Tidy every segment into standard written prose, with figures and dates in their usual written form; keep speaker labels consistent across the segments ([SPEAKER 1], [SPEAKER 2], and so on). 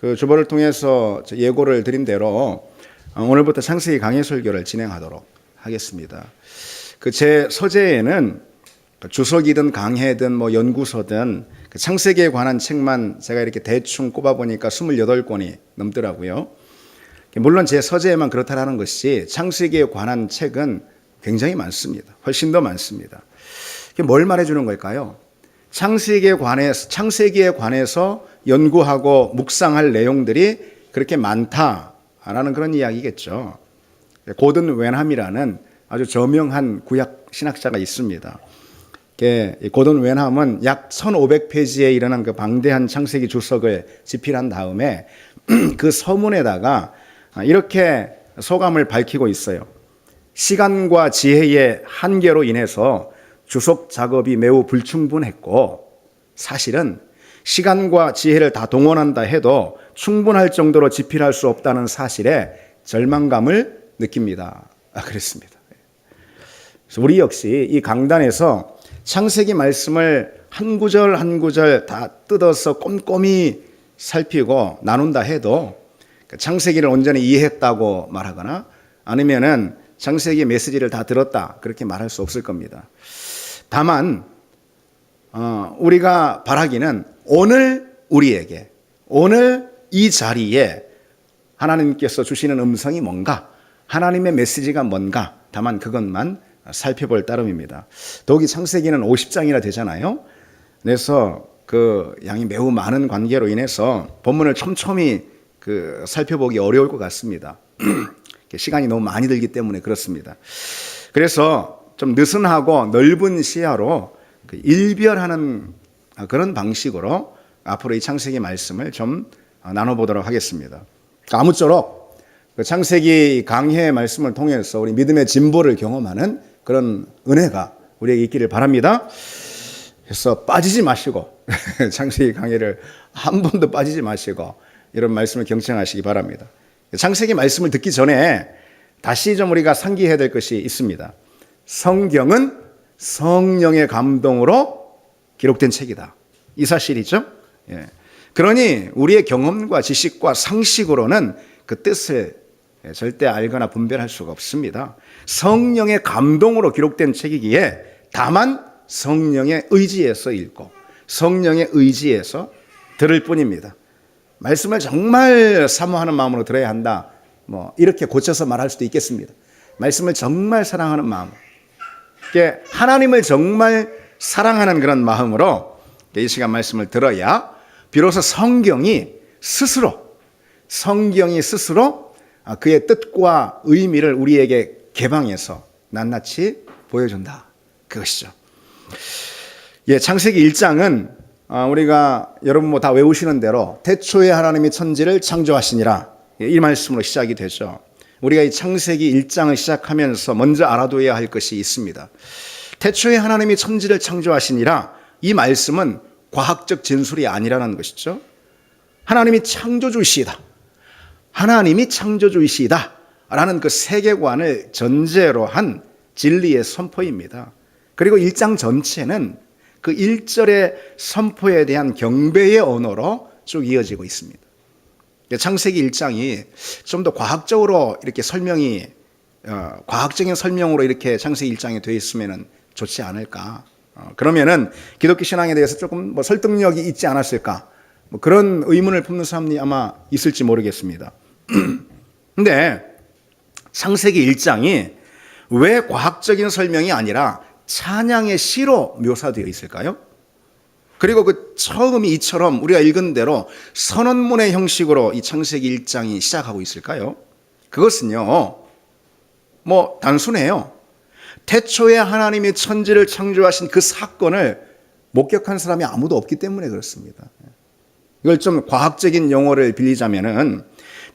[SPEAKER 1] 그 주보를 통해서 예고를 드린 대로 오늘부터 창세기 강해 설교를 진행하도록 하겠습니다. 그 제 서재에는 주석이든 강해든 뭐 연구서든 그 창세기에 관한 책만 제가 이렇게 대충 꼽아보니까 28권이 넘더라고요. 물론 제 서재에만 그렇다라는 것이 창세기에 관한 책은 굉장히 많습니다. 훨씬 더 많습니다. 뭘 말해주는 걸까요? 창세기에 관해서 연구하고 묵상할 내용들이 그렇게 많다라는 그런 이야기겠죠. 고든 웬함이라는 아주 저명한 구약 신학자가 있습니다. 고든 웬함은 약 1500페이지에 이르는 그 방대한 창세기 주석을 집필한 다음에 그 서문에다가 이렇게 소감을 밝히고 있어요. 시간과 지혜의 한계로 인해서 주석 작업이 매우 불충분했고, 사실은 시간과 지혜를 다 동원한다 해도 충분할 정도로 집필할 수 없다는 사실에 절망감을 느낍니다. 그랬습니다. 그래서 우리 역시 이 강단에서 창세기 말씀을 한 구절 한 구절 다 뜯어서 꼼꼼히 살피고 나눈다 해도 창세기를 온전히 이해했다고 말하거나 아니면은 창세기 메시지를 다 들었다 그렇게 말할 수 없을 겁니다. 다만 우리가 바라기는 오늘 우리에게 오늘 이 자리에 하나님께서 주시는 음성이 뭔가, 하나님의 메시지가 뭔가, 다만 그것만 살펴볼 따름입니다. 더욱이 창세기는 50장이나 되잖아요. 그래서 그 양이 매우 많은 관계로 인해서 본문을 촘촘히 살펴보기 어려울 것 같습니다. 시간이 너무 많이 들기 때문에 그렇습니다. 그래서 좀 느슨하고 넓은 시야로 일별하는 그런 방식으로 앞으로 이 창세기 말씀을 좀 나눠보도록 하겠습니다. 아무쪼록 창세기 강해의 말씀을 통해서 우리 믿음의 진보를 경험하는 그런 은혜가 우리에게 있기를 바랍니다. 그래서 빠지지 마시고 창세기 강해를 한 번도 빠지지 마시고 이런 말씀을 경청하시기 바랍니다. 창세기 말씀을 듣기 전에 다시 좀 우리가 상기해야 될 것이 있습니다. 성경은 성령의 감동으로 기록된 책이다. 이 사실이죠. 예. 그러니 우리의 경험과 지식과 상식으로는 그 뜻을 절대 알거나 분별할 수가 없습니다. 성령의 감동으로 기록된 책이기에 다만 성령의 의지에서 읽고 성령의 의지에서 들을 뿐입니다. 말씀을 정말 사모하는 마음으로 들어야 한다. 이렇게 고쳐서 말할 수도 있겠습니다. 말씀을 정말 사랑하는 마음, 하나님을 정말 사랑하는 그런 마음으로 이 시간 말씀을 들어야 비로소 성경이 스스로 그의 뜻과 의미를 우리에게 개방해서 낱낱이 보여준다. 그것이죠. 창세기 1장은 우리가 여러분 다 외우시는 대로 태초에 하나님이 천지를 창조하시니라, 이 말씀으로 시작이 되죠. 우리가 이 창세기 1장을 시작하면서 먼저 알아둬야 할 것이 있습니다. 태초에 하나님이 천지를 창조하시니라, 이 말씀은 과학적 진술이 아니라는 것이죠. 하나님이 창조주이시다. 하나님이 창조주이시다 라는 그 세계관을 전제로 한 진리의 선포입니다. 그리고 1장 전체는 그 1절의 선포에 대한 경배의 언어로 쭉 이어지고 있습니다. 창세기 1장이 좀 더 과학적으로 이렇게 과학적인 설명으로 이렇게 창세기 1장에 되어 있으면 좋지 않을까. 그러면은 기독교 신앙에 대해서 조금 설득력이 있지 않았을까. 그런 의문을 품는 사람이 아마 있을지 모르겠습니다. 근데 창세기 1장이 왜 과학적인 설명이 아니라 찬양의 시로 묘사되어 있을까요? 그리고 그 처음이 이처럼 우리가 읽은 대로 선언문의 형식으로 이 창세기 1장이 시작하고 있을까요? 그것은요, 단순해요. 태초에 하나님이 천지를 창조하신 그 사건을 목격한 사람이 아무도 없기 때문에 그렇습니다. 이걸 좀 과학적인 용어를 빌리자면은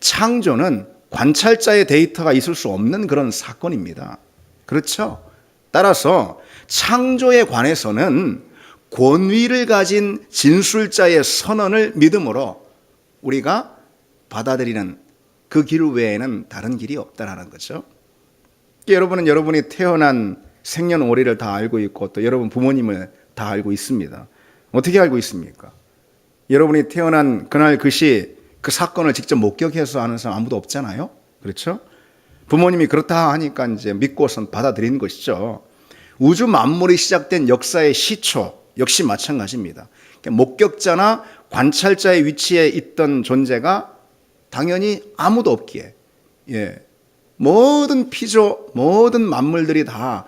[SPEAKER 1] 창조는 관찰자의 데이터가 있을 수 없는 그런 사건입니다. 그렇죠? 따라서 창조에 관해서는 권위를 가진 진술자의 선언을 믿음으로 우리가 받아들이는 그 길 외에는 다른 길이 없다라는 거죠. 여러분은 여러분이 태어난 생년월일을 다 알고 있고 또 여러분 부모님을 다 알고 있습니다. 어떻게 알고 있습니까? 여러분이 태어난 그날 그 시 그 사건을 직접 목격해서 아는 사람 아무도 없잖아요. 그렇죠? 부모님이 그렇다 하니까 이제 믿고선 받아들이는 것이죠. 우주 만물이 시작된 역사의 시초 역시 마찬가지입니다. 목격자나 관찰자의 위치에 있던 존재가 당연히 아무도 없기에, 모든 피조, 모든 만물들이 다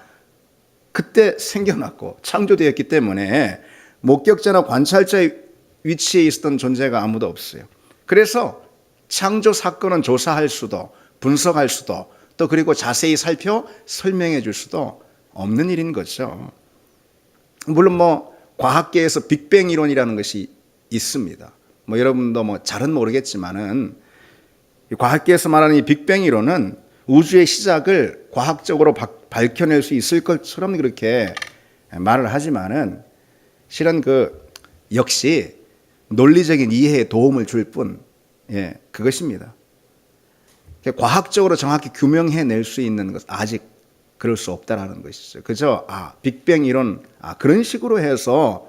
[SPEAKER 1] 그때 생겨났고 창조되었기 때문에 목격자나 관찰자의 위치에 있었던 존재가 아무도 없어요. 그래서 창조 사건은 조사할 수도 분석할 수도 또 그리고 자세히 살펴 설명해 줄 수도 없는 일인 거죠. 물론 과학계에서 빅뱅 이론이라는 것이 있습니다. 여러분도 잘은 모르겠지만은 과학계에서 말하는 이 빅뱅 이론은 우주의 시작을 과학적으로 밝혀낼 수 있을 것처럼 그렇게 말을 하지만은 실은 역시 논리적인 이해에 도움을 줄 뿐, 그것입니다. 과학적으로 정확히 규명해낼 수 있는 것 아직 그럴 수 없다라는 것이죠. 그저 빅뱅 이론 그런 식으로 해서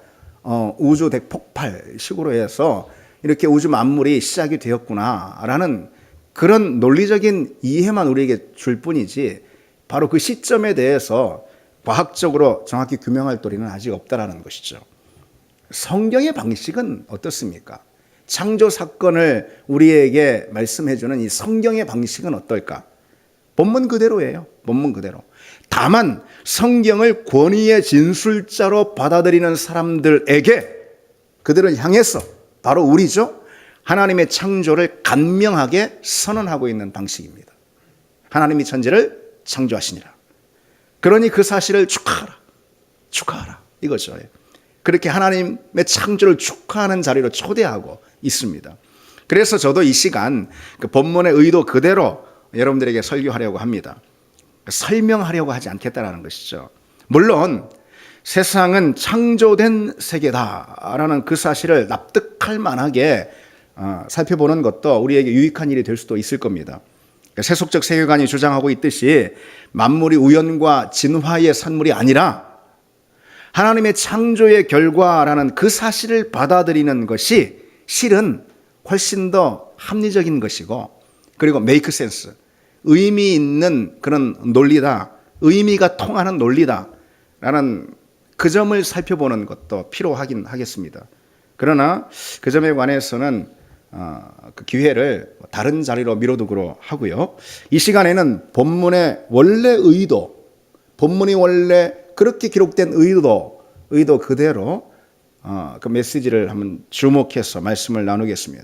[SPEAKER 1] 우주 대폭발 식으로 해서 이렇게 우주 만물이 시작이 되었구나라는 그런 논리적인 이해만 우리에게 줄 뿐이지 바로 그 시점에 대해서 과학적으로 정확히 규명할 도리는 아직 없다라는 것이죠. 성경의 방식은 어떻습니까? 창조 사건을 우리에게 말씀해주는 이 성경의 방식은 어떨까? 본문 그대로예요. 본문 그대로. 다만 성경을 권위의 진술자로 받아들이는 사람들에게 그들을 향해서 바로 우리죠. 하나님의 창조를 간명하게 선언하고 있는 방식입니다. 하나님이 천지를 창조하시니라. 그러니 그 사실을 축하하라. 축하하라. 이거죠. 그렇게 하나님의 창조를 축하하는 자리로 초대하고 있습니다. 그래서 저도 이 시간 그 본문의 의도 그대로 여러분들에게 설교하려고 합니다. 설명하려고 하지 않겠다라는 것이죠. 물론 세상은 창조된 세계다라는 그 사실을 납득할 만하게 살펴보는 것도 우리에게 유익한 일이 될 수도 있을 겁니다. 세속적 세계관이 주장하고 있듯이 만물이 우연과 진화의 산물이 아니라 하나님의 창조의 결과라는 그 사실을 받아들이는 것이 실은 훨씬 더 합리적인 것이고 그리고 메이크 센스, 의미 있는 그런 논리다, 의미가 통하는 논리다라는 그 점을 살펴보는 것도 필요하긴 하겠습니다. 그러나 그 점에 관해서는 그 기회를 다른 자리로 미뤄두기로 하고요. 이 시간에는 본문의 원래 의도, 본문이 원래 그렇게 기록된 의도 그대로 그 메시지를 한번 주목해서 말씀을 나누겠습니다.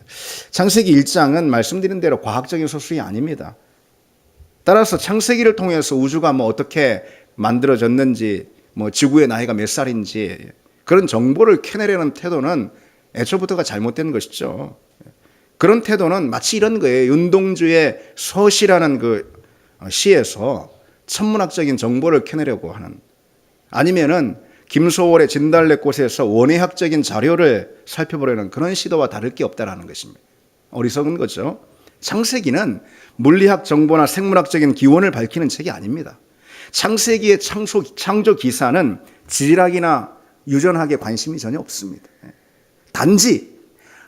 [SPEAKER 1] 창세기 1장은 말씀드린 대로 과학적인 소설이 아닙니다. 따라서 창세기를 통해서 우주가 어떻게 만들어졌는지, 지구의 나이가 몇 살인지 그런 정보를 캐내려는 태도는 애초부터가 잘못된 것이죠. 그런 태도는 마치 이런 거예요. 윤동주의 서시라는 그 시에서 천문학적인 정보를 캐내려고 하는, 아니면은 김소월의 진달래꽃에서 원예학적인 자료를 살펴보려는 그런 시도와 다를 게 없다라는 것입니다. 어리석은 거죠. 창세기는 물리학 정보나 생물학적인 기원을 밝히는 책이 아닙니다. 창세기의 창조 기사는 지질학이나 유전학에 관심이 전혀 없습니다. 단지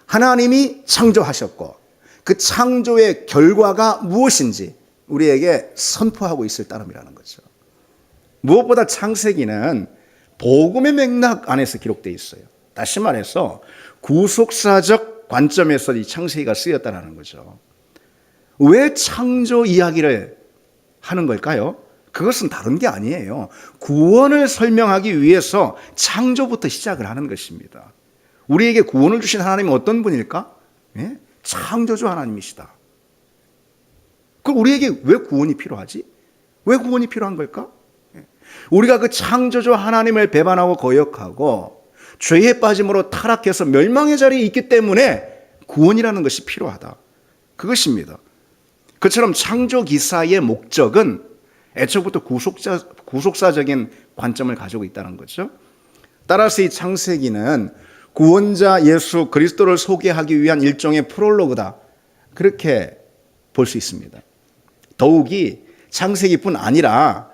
[SPEAKER 1] 하나님이 창조하셨고 그 창조의 결과가 무엇인지 우리에게 선포하고 있을 따름이라는 거죠. 무엇보다 창세기는 복음의 맥락 안에서 기록되어 있어요. 다시 말해서 구속사적 관점에서 이 창세기가 쓰였다는 거죠. 왜 창조 이야기를 하는 걸까요? 그것은 다른 게 아니에요. 구원을 설명하기 위해서 창조부터 시작을 하는 것입니다. 우리에게 구원을 주신 하나님은 어떤 분일까? 창조주 하나님이시다. 그럼 우리에게 왜 구원이 필요하지? 왜 구원이 필요한 걸까? 우리가 그 창조주 하나님을 배반하고 거역하고 죄에 빠짐으로 타락해서 멸망의 자리에 있기 때문에 구원이라는 것이 필요하다. 그것입니다. 그처럼 창조 기사의 목적은 애초부터 구속사적인 관점을 가지고 있다는 거죠. 따라서 이 창세기는 구원자 예수 그리스도를 소개하기 위한 일종의 프롤로그다. 그렇게 볼 수 있습니다. 더욱이 창세기뿐 아니라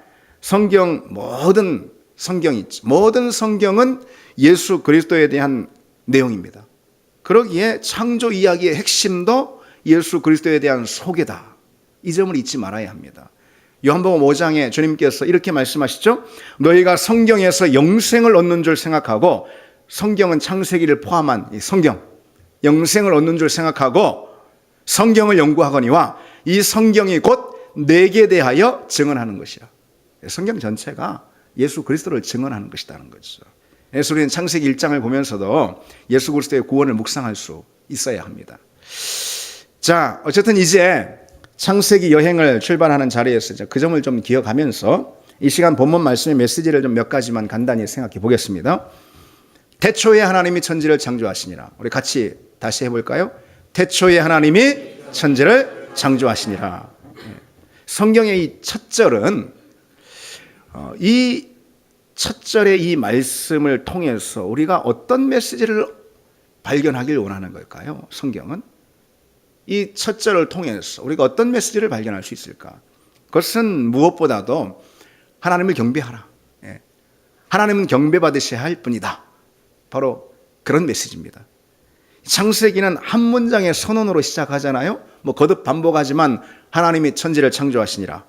[SPEAKER 1] 모든 성경은 예수 그리스도에 대한 내용입니다. 그러기에 창조 이야기의 핵심도 예수 그리스도에 대한 소개다. 이 점을 잊지 말아야 합니다. 요한복음 5장에 주님께서 이렇게 말씀하시죠. 너희가 성경에서 영생을 얻는 줄 생각하고, 성경은 창세기를 포함한 이 성경, 영생을 얻는 줄 생각하고 성경을 연구하거니와 이 성경이 곧 내게 대하여 증언하는 것이야. 성경 전체가 예수 그리스도를 증언하는 것이라는 거죠. 그래서 우리는 창세기 1장을 보면서도 예수 그리스도의 구원을 묵상할 수 있어야 합니다. 자, 어쨌든 이제 창세기 여행을 출발하는 자리에서 그 점을 좀 기억하면서 이 시간 본문 말씀의 메시지를 좀 몇 가지만 간단히 생각해 보겠습니다. 태초에 하나님이 천지를 창조하시니라. 우리 같이 다시 해볼까요? 태초에 하나님이 천지를 창조하시니라. 성경의 이 첫 절은 이 첫 절의 이 말씀을 통해서 우리가 어떤 메시지를 발견하길 원하는 걸까요? 성경은 이 첫 절을 통해서 우리가 어떤 메시지를 발견할 수 있을까? 그것은 무엇보다도 하나님을 경배하라. 하나님은 경배받으셔야 할 뿐이다. 바로 그런 메시지입니다. 창세기는 한 문장의 선언으로 시작하잖아요. 거듭 반복하지만 하나님이 천지를 창조하시니라.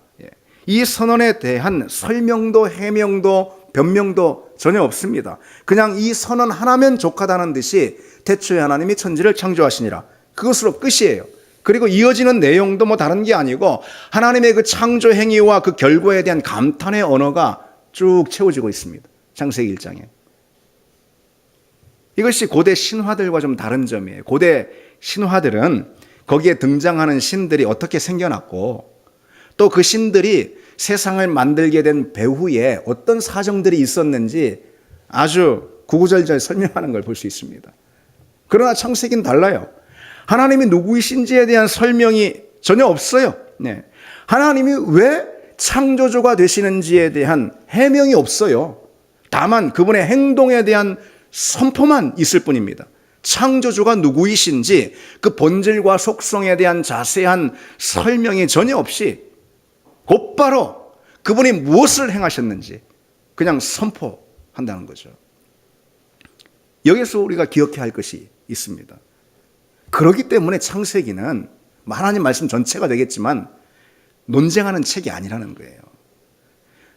[SPEAKER 1] 이 선언에 대한 설명도 해명도 변명도 전혀 없습니다. 그냥 이 선언 하나면 족하다는 듯이 태초에 하나님이 천지를 창조하시니라. 그것으로 끝이에요. 그리고 이어지는 내용도 다른 게 아니고 하나님의 그 창조 행위와 그 결과에 대한 감탄의 언어가 쭉 채워지고 있습니다. 창세기 1장에. 이것이 고대 신화들과 좀 다른 점이에요. 고대 신화들은 거기에 등장하는 신들이 어떻게 생겨났고 또 그 신들이 세상을 만들게 된 배후에 어떤 사정들이 있었는지 아주 구구절절 설명하는 걸 볼 수 있습니다. 그러나 창세기는 달라요. 하나님이 누구이신지에 대한 설명이 전혀 없어요. 하나님이 왜 창조주가 되시는지에 대한 해명이 없어요. 다만 그분의 행동에 대한 선포만 있을 뿐입니다. 창조주가 누구이신지 그 본질과 속성에 대한 자세한 설명이 전혀 없이 곧바로 그분이 무엇을 행하셨는지 그냥 선포한다는 거죠. 여기서 우리가 기억해야 할 것이 있습니다. 그렇기 때문에 창세기는 하나님 말씀 전체가 되겠지만 논쟁하는 책이 아니라는 거예요.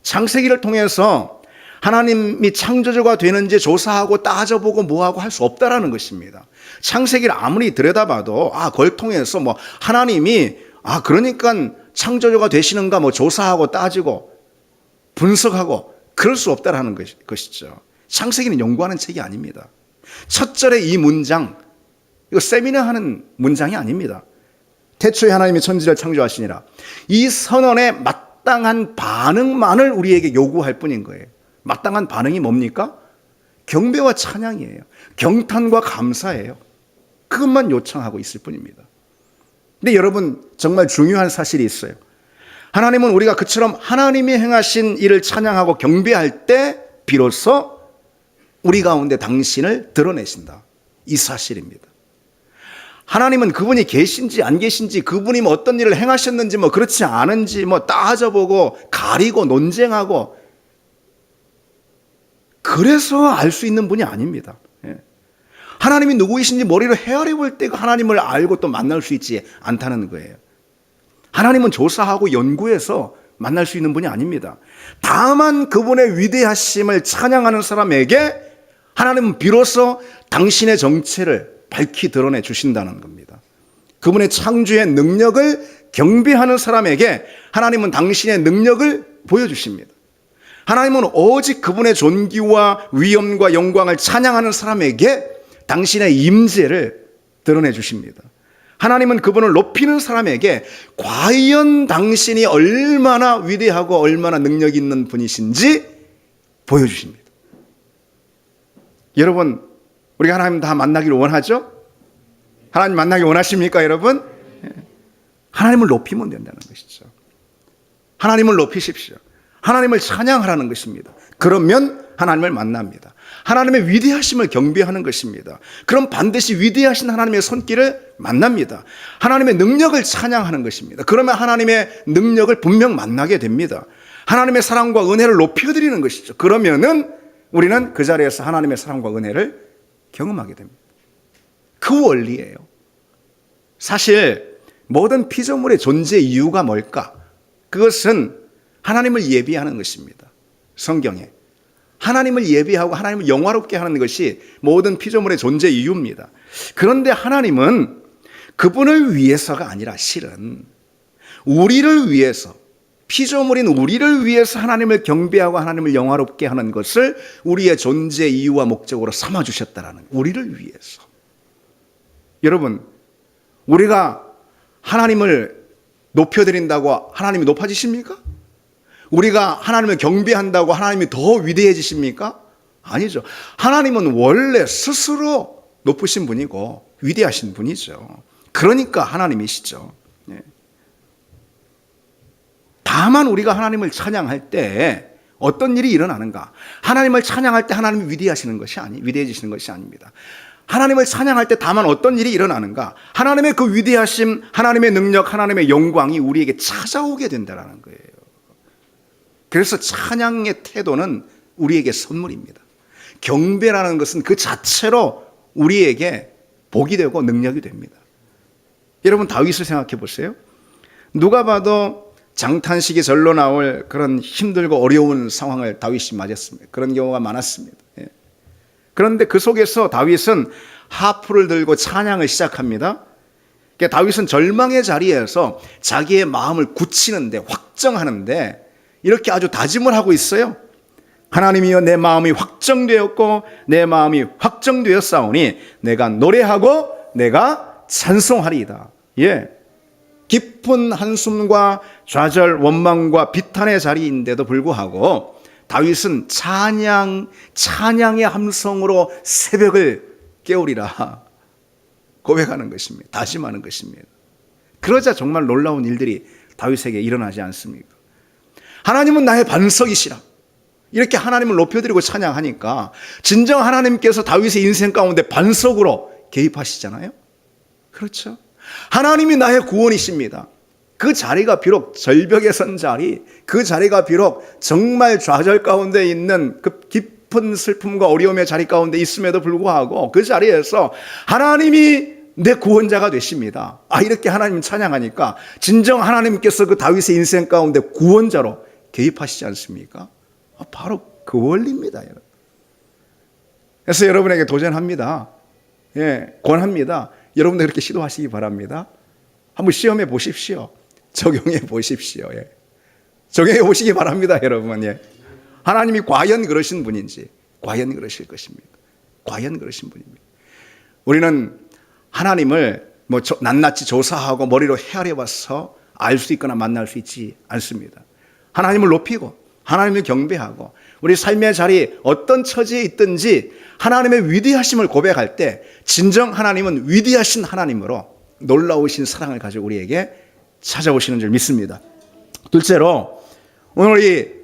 [SPEAKER 1] 창세기를 통해서 하나님이 창조주가 되는지 조사하고 따져보고 뭐하고 할 수 없다라는 것입니다. 창세기를 아무리 들여다봐도 그걸 통해서 하나님이 그러니까 창조주가 되시는가 조사하고 따지고 분석하고 그럴 수 없다라는 것이죠. 창세기는 연구하는 책이 아닙니다. 첫 절의 이 문장, 이거 세미나하는 문장이 아닙니다. 태초에 하나님이 천지를 창조하시니라. 이 선언에 마땅한 반응만을 우리에게 요구할 뿐인 거예요. 마땅한 반응이 뭡니까? 경배와 찬양이에요. 경탄과 감사예요. 그것만 요청하고 있을 뿐입니다. 근데 여러분 정말 중요한 사실이 있어요. 하나님은 우리가 그처럼 하나님이 행하신 일을 찬양하고 경배할 때 비로소 우리 가운데 당신을 드러내신다. 이 사실입니다. 하나님은 그분이 계신지 안 계신지 그분이 어떤 일을 행하셨는지 그렇지 않은지 따져보고 가리고 논쟁하고 그래서 알 수 있는 분이 아닙니다. 하나님이 누구이신지 머리로 헤아려 볼 때 하나님을 알고 또 만날 수 있지 않다는 거예요. 하나님은 조사하고 연구해서 만날 수 있는 분이 아닙니다. 다만 그분의 위대하심을 찬양하는 사람에게 하나님은 비로소 당신의 정체를 밝히 드러내 주신다는 겁니다. 그분의 창조의 능력을 경배하는 사람에게 하나님은 당신의 능력을 보여주십니다. 하나님은 오직 그분의 존귀와 위엄과 영광을 찬양하는 사람에게 당신의 임재를 드러내 주십니다. 하나님은 그분을 높이는 사람에게 과연 당신이 얼마나 위대하고 얼마나 능력 있는 분이신지 보여주십니다. 여러분, 우리가 하나님 다 만나기를 원하죠? 하나님 만나기 원하십니까, 여러분? 하나님을 높이면 된다는 것이죠. 하나님을 높이십시오. 하나님을 찬양하라는 것입니다. 그러면 하나님을 만납니다. 하나님의 위대하심을 경배하는 것입니다. 그럼 반드시 위대하신 하나님의 손길을 만납니다. 하나님의 능력을 찬양하는 것입니다. 그러면 하나님의 능력을 분명 만나게 됩니다. 하나님의 사랑과 은혜를 높여드리는 것이죠. 그러면은 우리는 그 자리에서 하나님의 사랑과 은혜를 경험하게 됩니다. 그 원리예요. 사실 모든 피조물의 존재 이유가 뭘까? 그것은 하나님을 예비하는 것입니다. 성경에 하나님을 예비하고 하나님을 영화롭게 하는 것이 모든 피조물의 존재 이유입니다. 그런데 하나님은 그분을 위해서가 아니라 실은 우리를 위해서, 피조물인 우리를 위해서 하나님을 경배하고 하나님을 영화롭게 하는 것을 우리의 존재 이유와 목적으로 삼아주셨다라는, 우리를 위해서. 여러분, 우리가 하나님을 높여드린다고 하나님이 높아지십니까? 우리가 하나님을 경배한다고 하나님이 더 위대해지십니까? 아니죠. 하나님은 원래 스스로 높으신 분이고 위대하신 분이죠. 그러니까 하나님이시죠. 다만 우리가 하나님을 찬양할 때 어떤 일이 일어나는가? 하나님을 찬양할 때 하나님이 위대해지시는 것이 아닙니다. 하나님을 찬양할 때 다만 어떤 일이 일어나는가? 하나님의 그 위대하심, 하나님의 능력, 하나님의 영광이 우리에게 찾아오게 된다는 거예요. 그래서 찬양의 태도는 우리에게 선물입니다. 경배라는 것은 그 자체로 우리에게 복이 되고 능력이 됩니다. 여러분, 다윗을 생각해 보세요. 누가 봐도 장탄식이 절로 나올 그런 힘들고 어려운 상황을 다윗이 맞았습니다. 그런 경우가 많았습니다. 그런데 그 속에서 다윗은 하프를 들고 찬양을 시작합니다. 그러니까 다윗은 절망의 자리에서 자기의 마음을 굳히는데, 확정하는데 이렇게 아주 다짐을 하고 있어요. 하나님이여, 내 마음이 확정되었고 내 마음이 확정되었사오니 내가 노래하고 내가 찬송하리이다. 깊은 한숨과 좌절, 원망과 비탄의 자리인데도 불구하고 다윗은 찬양의 함성으로 새벽을 깨우리라 고백하는 것입니다. 다짐하는 것입니다. 그러자 정말 놀라운 일들이 다윗에게 일어나지 않습니까? 하나님은 나의 반석이시라. 이렇게 하나님을 높여드리고 찬양하니까 진정 하나님께서 다윗의 인생 가운데 반석으로 개입하시잖아요. 그렇죠? 하나님이 나의 구원이십니다. 그 자리가 비록 절벽에 선 자리, 그 자리가 비록 정말 좌절 가운데 있는 그 깊은 슬픔과 어려움의 자리 가운데 있음에도 불구하고 그 자리에서 하나님이 내 구원자가 되십니다. 이렇게 하나님 찬양하니까 진정 하나님께서 그 다윗의 인생 가운데 구원자로 개입하시지 않습니까? 바로 그 원리입니다. 여러분. 그래서 여러분에게 도전합니다. 권합니다. 여러분들 그렇게 시도하시기 바랍니다. 한번 시험해 보십시오. 적용해 보십시오. 적용해 보시기 바랍니다, 여러분. 하나님이 과연 그러신 분인지, 과연 그러실 것입니까? 과연 그러신 분입니다. 우리는 하나님을 낱낱이 조사하고 머리로 헤아려 봐서 알 수 있거나 만날 수 있지 않습니다. 하나님을 높이고 하나님을 경배하고 우리 삶의 자리 어떤 처지에 있든지 하나님의 위대하심을 고백할 때 진정 하나님은 위대하신 하나님으로 놀라우신 사랑을 가지고 우리에게 찾아오시는 줄 믿습니다. 둘째로 오늘 우리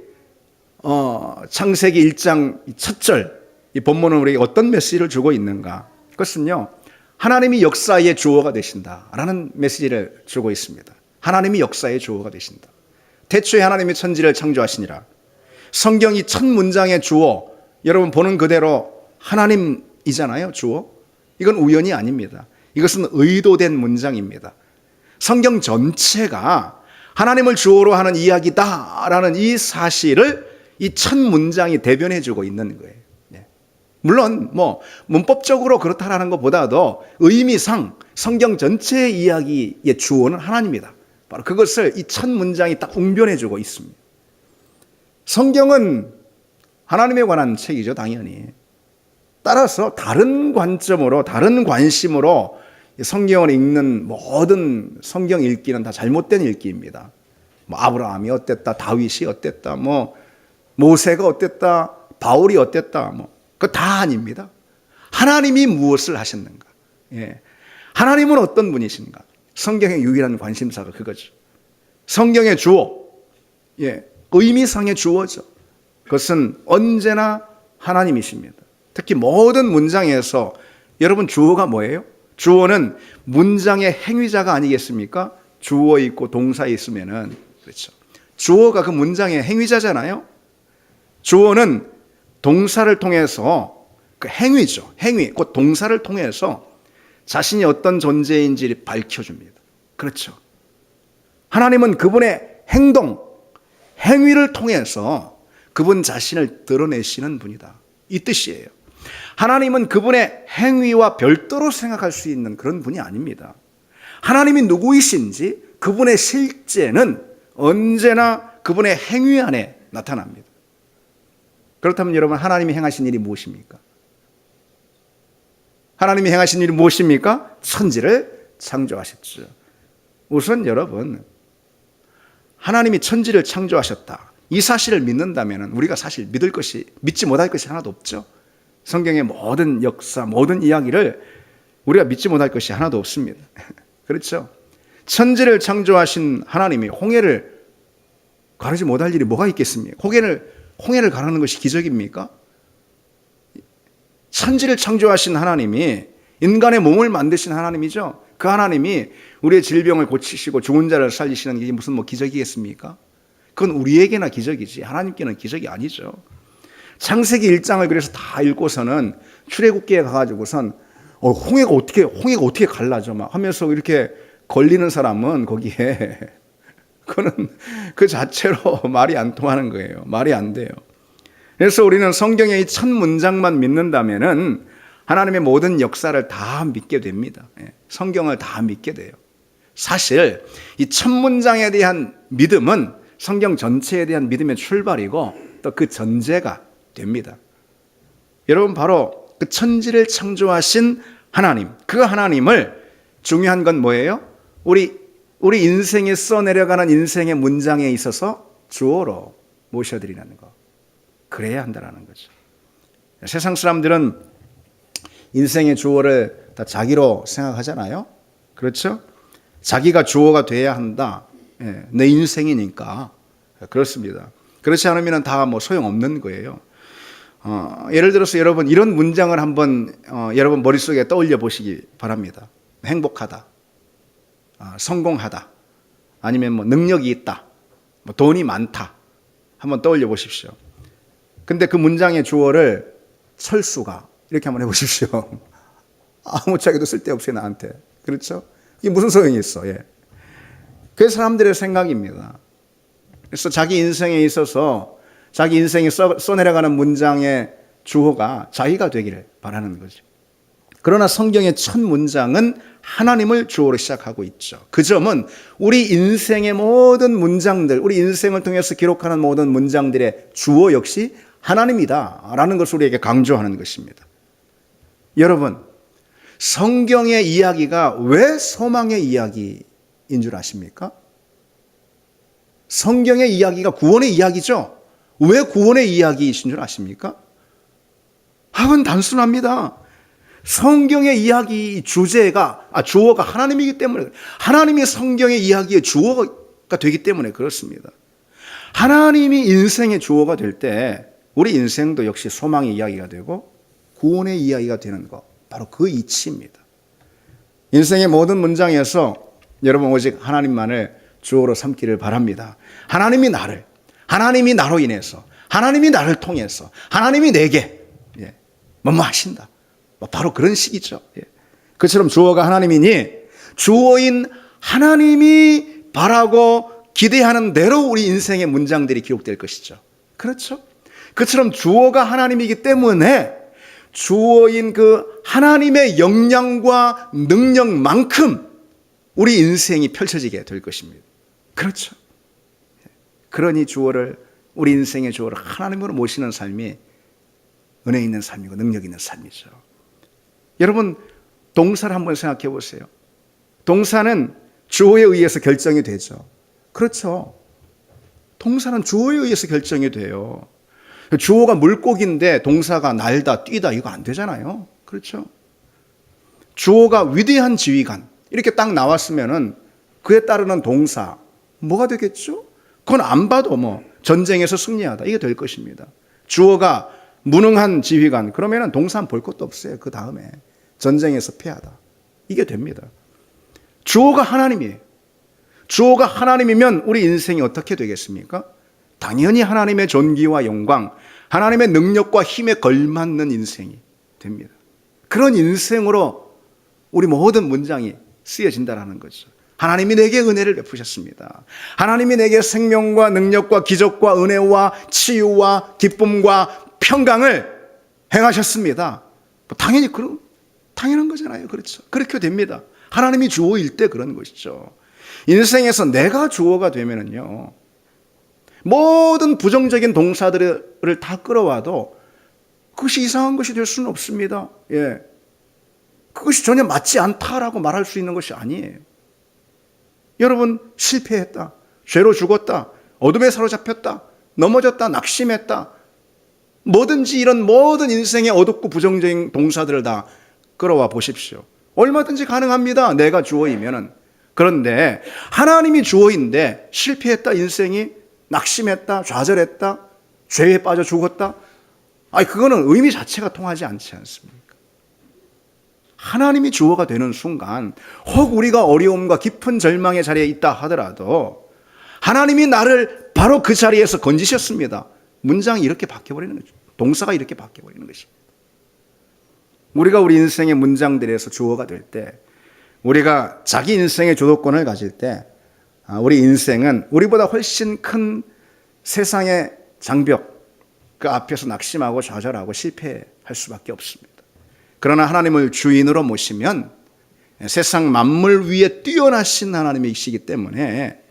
[SPEAKER 1] 창세기 1장 첫 절 이 본문은 우리에게 어떤 메시지를 주고 있는가? 그것은요, 하나님이 역사의 주어가 되신다라는 메시지를 주고 있습니다. 하나님이 역사의 주어가 되신다. 태초에 하나님이 천지를 창조하시니라. 성경이 첫 문장의 주어, 여러분 보는 그대로 하나님이잖아요. 주어. 이건 우연이 아닙니다. 이것은 의도된 문장입니다. 성경 전체가 하나님을 주어로 하는 이야기다라는 이 사실을 이 첫 문장이 대변해주고 있는 거예요. 물론 문법적으로 그렇다라는 것보다도 의미상 성경 전체의 이야기의 주어는 하나님이다. 바로 그것을 이 첫 문장이 딱 웅변해주고 있습니다. 성경은 하나님에 관한 책이죠, 당연히. 따라서 다른 관점으로, 다른 관심으로 성경을 읽는 모든 성경 읽기는 다 잘못된 읽기입니다. 아브라함이 어땠다, 다윗이 어땠다, 모세가 어땠다, 바울이 어땠다, 그거 다 아닙니다. 하나님이 무엇을 하셨는가? 하나님은 어떤 분이신가? 성경의 유일한 관심사가 그거죠. 성경의 주어, 의미상의 주어죠. 그것은 언제나 하나님이십니다. 특히 모든 문장에서 여러분 주어가 뭐예요? 주어는 문장의 행위자가 아니겠습니까? 주어 있고 동사 있으면은, 그렇죠. 주어가 그 문장의 행위자잖아요. 주어는 동사를 통해서 그 행위죠. 행위, 곧 동사를 통해서 자신이 어떤 존재인지를 밝혀줍니다. 그렇죠. 하나님은 그분의 행동, 행위를 통해서 그분 자신을 드러내시는 분이다. 이 뜻이에요. 하나님은 그분의 행위와 별도로 생각할 수 있는 그런 분이 아닙니다. 하나님이 누구이신지 그분의 실제는 언제나 그분의 행위 안에 나타납니다. 그렇다면 여러분, 하나님이 행하신 일이 무엇입니까? 하나님이 행하신 일이 무엇입니까? 천지를 창조하셨죠. 우선 여러분, 하나님이 천지를 창조하셨다, 이 사실을 믿는다면 우리가 사실 믿지 못할 것이 하나도 없죠. 성경의 모든 역사, 모든 이야기를 우리가 믿지 못할 것이 하나도 없습니다. 그렇죠? 천지를 창조하신 하나님이 홍해를 가르지 못할 일이 뭐가 있겠습니까? 홍해를 가르는 것이 기적입니까? 천지를 창조하신 하나님이 인간의 몸을 만드신 하나님이죠. 그 하나님이 우리의 질병을 고치시고 죽은 자를 살리시는 게 무슨 기적이겠습니까? 그건 우리에게나 기적이지 하나님께는 기적이 아니죠. 창세기 1장을 그래서 다 읽고서는 출애굽기에 가가지고선 홍해가 어떻게 갈라져 막 하면서 이렇게 걸리는 사람은 거기에 그거는 그 자체로 말이 안 통하는 거예요. 말이 안 돼요. 그래서 우리는 성경의 이 첫 문장만 믿는다면은 하나님의 모든 역사를 다 믿게 됩니다. 성경을 다 믿게 돼요. 사실 이 첫 문장에 대한 믿음은 성경 전체에 대한 믿음의 출발이고 또 그 전제가 됩니다. 여러분, 바로 그 천지를 창조하신 하나님, 그 하나님을 중요한 건 뭐예요? 우리 인생에 써내려가는 인생의 문장에 있어서 주어로 모셔드리는 거. 그래야 한다는 거죠. 세상 사람들은 인생의 주어를 다 자기로 생각하잖아요. 그렇죠? 자기가 주어가 돼야 한다. 내 인생이니까. 그렇습니다. 그렇지 않으면 다 소용없는 거예요. 예를 들어서 여러분, 이런 문장을 한번 여러분 머릿속에 떠올려 보시기 바랍니다. 행복하다, 성공하다, 아니면 능력이 있다, 돈이 많다. 한번 떠올려 보십시오. 근데 그 문장의 주어를 철수가 이렇게 한번 해보십시오. 아무짝에도 쓸데없어요, 나한테. 그렇죠? 이게 무슨 소용이 있어? 예. 그게 사람들의 생각입니다. 그래서 자기 인생에 있어서 자기 인생에 써내려가는 문장의 주어가 자기가 되기를 바라는 거죠. 그러나 성경의 첫 문장은 하나님을 주어로 시작하고 있죠. 그 점은 우리 인생의 모든 문장들, 우리 인생을 통해서 기록하는 모든 문장들의 주어 역시 하나님이다라는 것을 우리에게 강조하는 것입니다. 여러분, 성경의 이야기가 왜 소망의 이야기인 줄 아십니까? 성경의 이야기가 구원의 이야기죠. 왜 구원의 이야기이신 줄 아십니까? 그건 단순합니다. 성경의 이야기 주어가 하나님이기 때문에, 하나님이 성경의 이야기의 주어가 되기 때문에 그렇습니다. 하나님이 인생의 주어가 될 때 우리 인생도 역시 소망의 이야기가 되고 구원의 이야기가 되는 것, 바로 그 이치입니다. 인생의 모든 문장에서 여러분 오직 하나님만을 주어로 삼기를 바랍니다. 하나님이 나로 인해서, 하나님이 나를 통해서, 하나님이 내게 뭐뭐 하신다. 바로 그런 식이죠. 그처럼 주어가 하나님이니 주어인 하나님이 바라고 기대하는 대로 우리 인생의 문장들이 기록될 것이죠. 그렇죠? 그처럼 주어가 하나님이기 때문에 주어인 그 하나님의 역량과 능력만큼 우리 인생이 펼쳐지게 될 것입니다. 그렇죠? 그러니 우리 인생의 주어를 하나님으로 모시는 삶이 은혜 있는 삶이고 능력 있는 삶이죠. 여러분, 동사를 한번 생각해 보세요. 동사는 주어에 의해서 결정이 되죠. 그렇죠? 동사는 주어에 의해서 결정이 돼요. 주어가 물고기인데 동사가 날다, 뛰다 이거 안 되잖아요. 그렇죠? 주어가 위대한 지휘관 이렇게 딱 나왔으면은 그에 따르는 동사 뭐가 되겠죠? 그건 안 봐도 전쟁에서 승리하다 이게 될 것입니다. 주어가 무능한 지휘관 그러면은 동사는 볼 것도 없어요. 그 다음에 전쟁에서 패하다 이게 됩니다. 주어가 하나님이에요. 주어가 하나님이면 우리 인생이 어떻게 되겠습니까? 당연히 하나님의 존귀와 영광, 하나님의 능력과 힘에 걸맞는 인생이 됩니다. 그런 인생으로 우리 모든 문장이 쓰여진다라는 거죠. 하나님이 내게 은혜를 베푸셨습니다. 하나님이 내게 생명과 능력과 기적과 은혜와 치유와 기쁨과 평강을 행하셨습니다. 당연히 당연한 거잖아요. 그렇죠. 그렇게 됩니다. 하나님이 주어일 때 그런 것이죠. 인생에서 내가 주어가 되면은요, 모든 부정적인 동사들을 다 끌어와도 그것이 이상한 것이 될 수는 없습니다. 예. 그것이 전혀 맞지 않다라고 말할 수 있는 것이 아니에요. 여러분, 실패했다, 죄로 죽었다, 어둠에 사로잡혔다, 넘어졌다, 낙심했다, 뭐든지 이런 모든 인생의 어둡고 부정적인 동사들을 다 끌어와 보십시오. 얼마든지 가능합니다. 내가 주어이면은. 그런데 하나님이 주어인데 실패했다, 인생이 낙심했다, 좌절했다, 죄에 빠져 죽었다. 그거는 의미 자체가 통하지 않지 않습니까? 하나님이 주어가 되는 순간, 혹 우리가 어려움과 깊은 절망의 자리에 있다 하더라도 하나님이 나를 바로 그 자리에서 건지셨습니다. 문장이 이렇게 바뀌어버리는 거죠. 동사가 이렇게 바뀌어버리는 것입니다. 우리가 우리 인생의 문장들에서 주어가 될 때, 우리가 자기 인생의 주도권을 가질 때, 우리 인생은 우리보다 훨씬 큰 세상의 장벽, 그 앞에서 낙심하고 좌절하고 실패할 수밖에 없습니다. 그러나 하나님을 주인으로 모시면 세상 만물 위에 뛰어나신 하나님이시기 때문에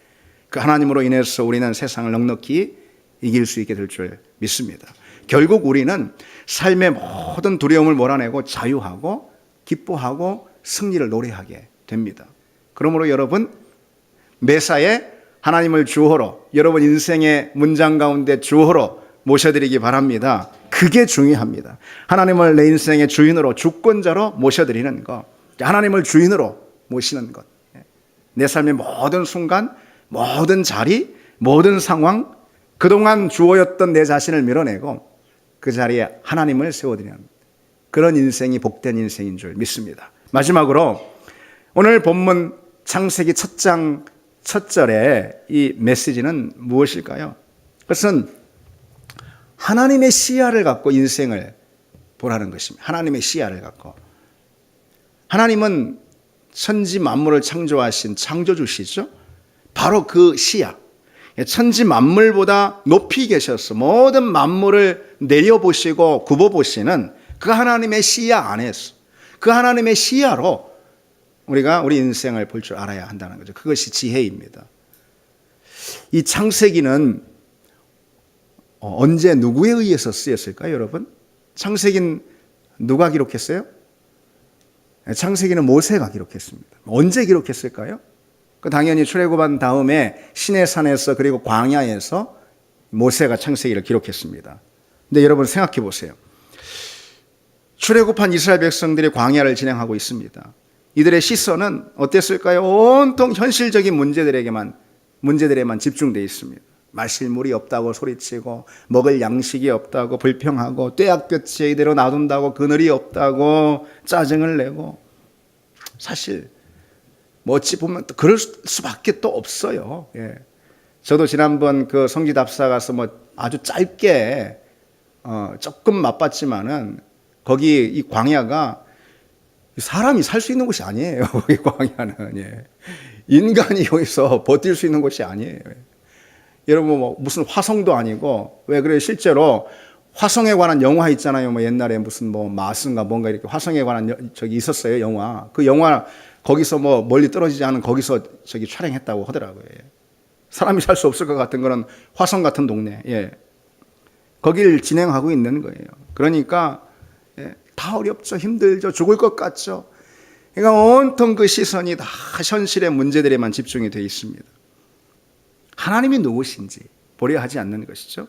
[SPEAKER 1] 그 하나님으로 인해서 우리는 세상을 넉넉히 이길 수 있게 될 줄 믿습니다. 결국 우리는 삶의 모든 두려움을 몰아내고 자유하고 기뻐하고 승리를 노래하게 됩니다. 그러므로 여러분, 매사에 하나님을 주어로, 여러분 인생의 문장 가운데 주어로 모셔드리기 바랍니다. 그게 중요합니다. 하나님을 내 인생의 주인으로, 주권자로 모셔드리는 것, 하나님을 주인으로 모시는 것, 내 삶의 모든 순간, 모든 자리, 모든 상황, 그동안 주어였던 내 자신을 밀어내고 그 자리에 하나님을 세워드리는 그런 인생이 복된 인생인 줄 믿습니다. 마지막으로 오늘 본문 창세기 1장 1절의 이 메시지는 무엇일까요? 그것은 하나님의 시야를 갖고 인생을 보라는 것입니다. 하나님의 시야를 갖고. 하나님은 천지 만물을 창조하신 창조주시죠. 바로 그 시야, 천지 만물보다 높이 계셔서 모든 만물을 내려보시고 굽어보시는 그 하나님의 시야 안에서, 그 하나님의 시야로 우리가 우리 인생을 볼 줄 알아야 한다는 거죠. 그것이 지혜입니다. 이 창세기는 언제 누구에 의해서 쓰였을까요, 여러분? 창세기는 누가 기록했어요? 창세기는 모세가 기록했습니다. 언제 기록했을까요? 당연히 출애굽한 다음에 시내산에서 그리고 광야에서 모세가 창세기를 기록했습니다. 근데 여러분 생각해 보세요. 출애굽한 이스라엘 백성들이 광야를 진행하고 있습니다. 이들의 시선은 어땠을까요? 온통 현실적인 문제들에만 집중되어 있습니다. 마실 물이 없다고 소리치고, 먹을 양식이 없다고 불평하고, 떼약볕에 이대로 놔둔다고 그늘이 없다고 짜증을 내고, 사실 어찌 보면 그럴 수밖에 또 없어요. 예. 저도 지난번 그 성지답사 가서 아주 짧게 조금 맛봤지만은 거기 이 광야가 사람이 살 수 있는 곳이 아니에요. 이 광야는. 예. 인간이 여기서 버틸 수 있는 곳이 아니에요. 여러분 무슨 화성도 아니고, 왜 그래요? 실제로 화성에 관한 영화 있잖아요. 옛날에 무슨 마스인가 뭔가 이렇게 화성에 관한 저기 있었어요, 영화. 그 영화 거기서 멀리 떨어지지 않은 거기서 저기 촬영했다고 하더라고요. 사람이 살 수 없을 것 같은 그런 화성 같은 동네. 예. 거길 진행하고 있는 거예요. 그러니까 다 어렵죠. 힘들죠. 죽을 것 같죠. 그러니까 온통 그 시선이 다 현실의 문제들에만 집중이 되어 있습니다. 하나님이 누구신지 보려 하지 않는 것이죠.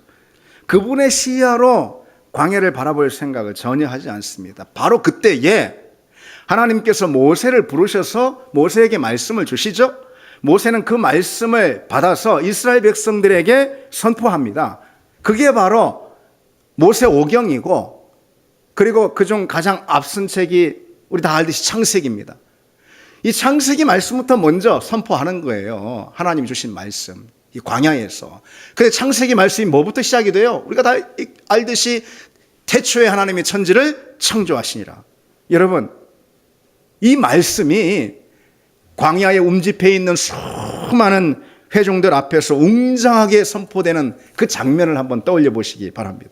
[SPEAKER 1] 그분의 시야로 광야를 바라볼 생각을 전혀 하지 않습니다. 바로 그때에 하나님께서 모세를 부르셔서 모세에게 말씀을 주시죠. 모세는 그 말씀을 받아서 이스라엘 백성들에게 선포합니다. 그게 바로 모세 오경이고, 그리고 그중 가장 앞선 책이 우리 다 알듯이 창세기입니다. 이 창세기 말씀부터 먼저 선포하는 거예요. 하나님이 주신 말씀, 이 광야에서. 근데 창세기 말씀이 뭐부터 시작이 돼요? 우리가 다 알듯이 태초에 하나님이 천지를 창조하시니라. 여러분, 이 말씀이 광야에 움집해 있는 수많은 회중들 앞에서 웅장하게 선포되는 그 장면을 한번 떠올려 보시기 바랍니다.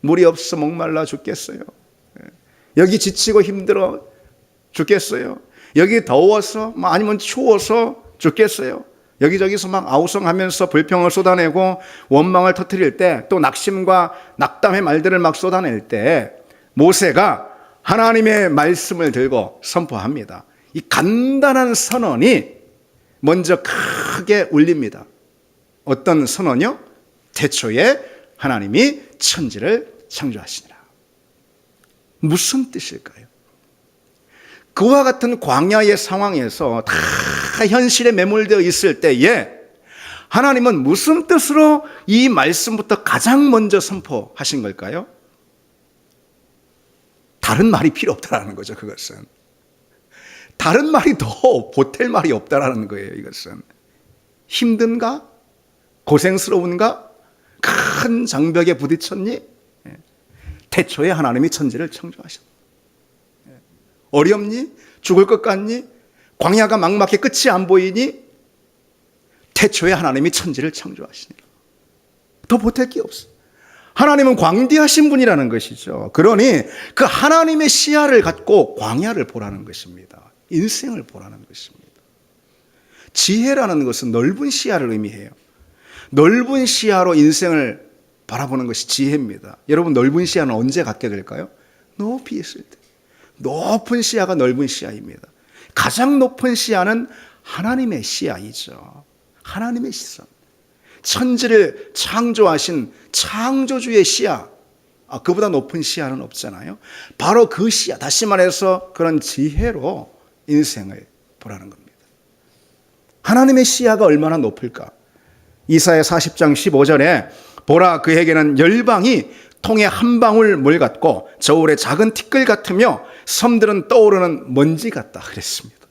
[SPEAKER 1] 물이 없어 목말라 죽겠어요. 여기 지치고 힘들어 죽겠어요. 여기 더워서 아니면 추워서 죽겠어요. 여기저기서 막 아우성하면서 불평을 쏟아내고 원망을 터뜨릴 때, 또 낙심과 낙담의 말들을 막 쏟아낼 때 모세가 하나님의 말씀을 들고 선포합니다. 이 간단한 선언이 먼저 크게 울립니다. 어떤 선언이요? 태초에 하나님이 천지를 창조하시니라. 무슨 뜻일까요? 그와 같은 광야의 상황에서 다 현실에 매몰되어 있을 때에 하나님은 무슨 뜻으로 이 말씀부터 가장 먼저 선포하신 걸까요? 다른 말이 필요 없다라는 거죠. 그것은 다른 말이 더 보탤 말이 없다라는 거예요. 이것은 힘든가? 고생스러운가? 큰 장벽에 부딪혔니? 태초에 하나님이 천지를 창조하셨다. 어렵니? 죽을 것 같니? 광야가 막막해 끝이 안 보이니? 태초에 하나님이 천지를 창조하시니라. 더 보탤 게 없어. 하나님은 광대하신 분이라는 것이죠. 그러니 그 하나님의 시야를 갖고 광야를 보라는 것입니다. 인생을 보라는 것입니다. 지혜라는 것은 넓은 시야를 의미해요. 넓은 시야로 인생을 바라보는 것이 지혜입니다. 여러분, 넓은 시야는 언제 갖게 될까요? 높이 있을 때. 높은 시야가 넓은 시야입니다. 가장 높은 시야는 하나님의 시야이죠. 하나님의 시선. 천지를 창조하신 창조주의 시야, 그보다 높은 시야는 없잖아요. 바로 그 시야, 다시 말해서 그런 지혜로 인생을 보라는 겁니다. 하나님의 시야가 얼마나 높을까? 이사야 40장 15절에 보라, 그에게는 열방이 통에 한 방울 물 같고 저울의 작은 티끌 같으며 섬들은 떠오르는 먼지 같다 그랬습니다.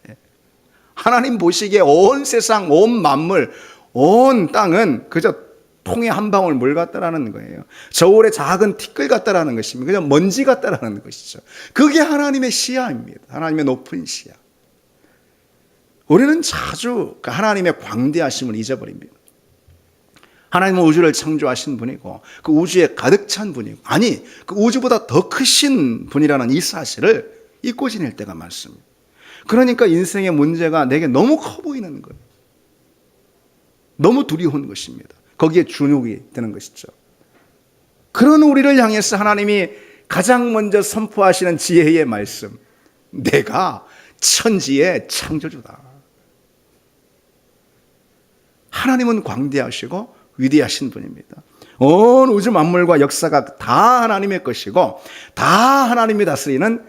[SPEAKER 1] 하나님 보시기에 온 세상, 온 만물, 온 땅은 그저 통에 한 방울 물 같다라는 거예요. 저울의 작은 티끌 같다라는 것입니다. 그냥 먼지 같다라는 것이죠. 그게 하나님의 시야입니다. 하나님의 높은 시야. 우리는 자주 그 하나님의 광대하심을 잊어버립니다. 하나님은 우주를 창조하신 분이고 그 우주에 가득 찬 분이고, 아니 그 우주보다 더 크신 분이라는 이 사실을 잊고 지낼 때가 많습니다. 그러니까 인생의 문제가 내게 너무 커 보이는 거예요. 너무 두려운 것입니다. 거기에 주눅이 드는 것이죠. 그런 우리를 향해서 하나님이 가장 먼저 선포하시는 지혜의 말씀, 내가 천지의 창조주다. 하나님은 광대하시고 위대하신 분입니다. 온 우주 만물과 역사가 다 하나님의 것이고 다 하나님이 다스리는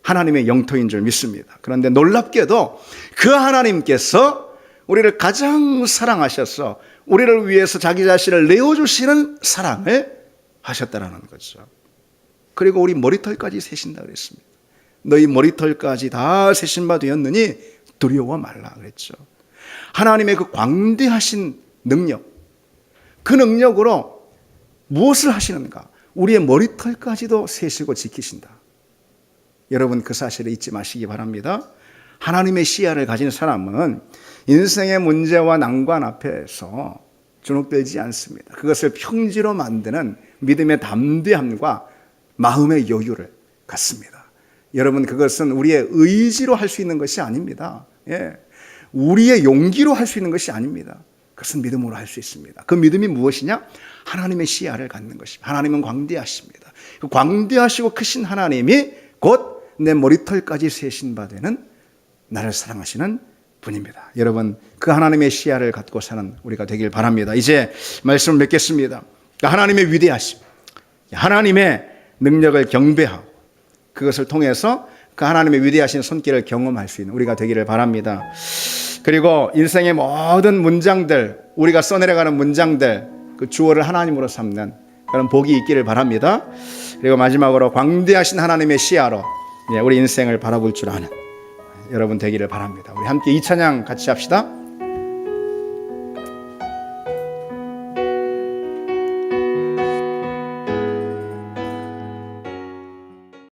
[SPEAKER 1] 하나님의 영토인 줄 믿습니다. 그런데 놀랍게도 그 하나님께서 우리를 가장 사랑하셔서 우리를 위해서 자기 자신을 내어주시는 사랑을 하셨다라는 거죠. 그리고 우리 머리털까지 세신다 그랬습니다. 너희 머리털까지 다 세신 바 되었느니 두려워 말라 그랬죠. 하나님의 그 광대하신 능력, 그 능력으로 무엇을 하시는가? 우리의 머리털까지도 세시고 지키신다. 여러분, 그 사실을 잊지 마시기 바랍니다. 하나님의 시야를 가진 사람은 인생의 문제와 난관 앞에서 주눅들지 않습니다. 그것을 평지로 만드는 믿음의 담대함과 마음의 여유를 갖습니다. 여러분, 그것은 우리의 의지로 할 수 있는 것이 아닙니다. 우리의 용기로 할 수 있는 것이 아닙니다. 그것은 믿음으로 할 수 있습니다. 그 믿음이 무엇이냐? 하나님의 시야를 갖는 것입니다. 하나님은 광대하십니다. 그 광대하시고 크신 하나님이 곧 내 머리털까지 세신 바 되는 나를 사랑하시는 분입니다. 여러분, 그 하나님의 시야를 갖고 사는 우리가 되길 바랍니다. 이제 말씀을 맺겠습니다. 하나님의 위대하심, 하나님의 능력을 경배하고 그것을 통해서 그 하나님의 위대하신 손길을 경험할 수 있는 우리가 되기를 바랍니다. 그리고 인생의 모든 문장들, 우리가 써내려가는 문장들, 그 주어를 하나님으로 삼는 그런 복이 있기를 바랍니다. 그리고 마지막으로 광대하신 하나님의 시야로 우리 인생을 바라볼 줄 아는 여러분 되기를 바랍니다. 우리 함께 이 찬양 같이 합시다.